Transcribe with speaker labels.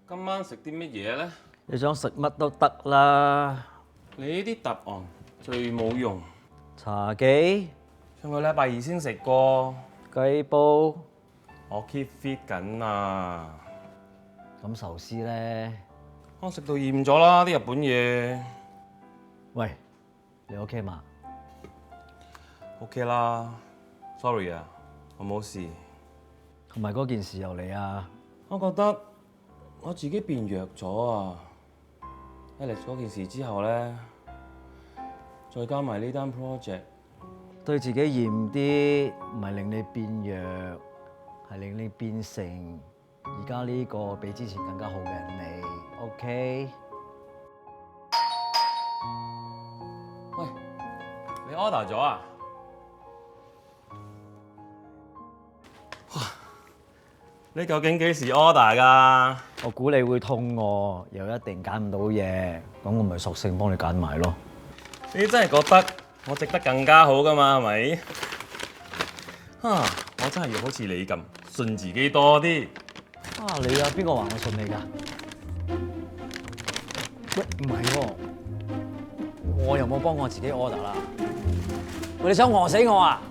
Speaker 1: 今晚食啲乜嘢咧？
Speaker 2: 你想食乜都得啦。
Speaker 1: 你呢啲答案最冇用。
Speaker 2: 茶記、
Speaker 1: 上個禮拜二先食過，
Speaker 2: 雞煲，
Speaker 1: 我 keep fit 緊啊！
Speaker 2: 咁壽司咧？
Speaker 1: 我食到厭咗啦，啲日本嘢。
Speaker 2: 喂，你 OK 嘛？
Speaker 1: OK 啦，sorry 啊，我冇事。
Speaker 2: 同埋嗰件事又嚟啊？
Speaker 1: 我覺得我自己變弱咗啊！Alex 嗰件事之後咧，再加埋呢單 project，
Speaker 2: 對自己嚴啲，唔係令你變弱，係令你變成而家呢個比之前更加好嘅人你 OK？
Speaker 1: 喂，你 order 咗啊？哇！你究竟幾時 order 㗎？
Speaker 2: 我估你會肚餓，又一定揀唔到嘢，咁我咪索性幫你揀埋咯。
Speaker 1: 你真係覺得我值得更加好㗎嘛？係咪？啊！我真係要好似你咁信自己多啲。
Speaker 2: 啊，你啊，邊個話我信你㗎？喂，唔係喎，我又冇幫我自己 order 啦。喂，你想餓死我啊？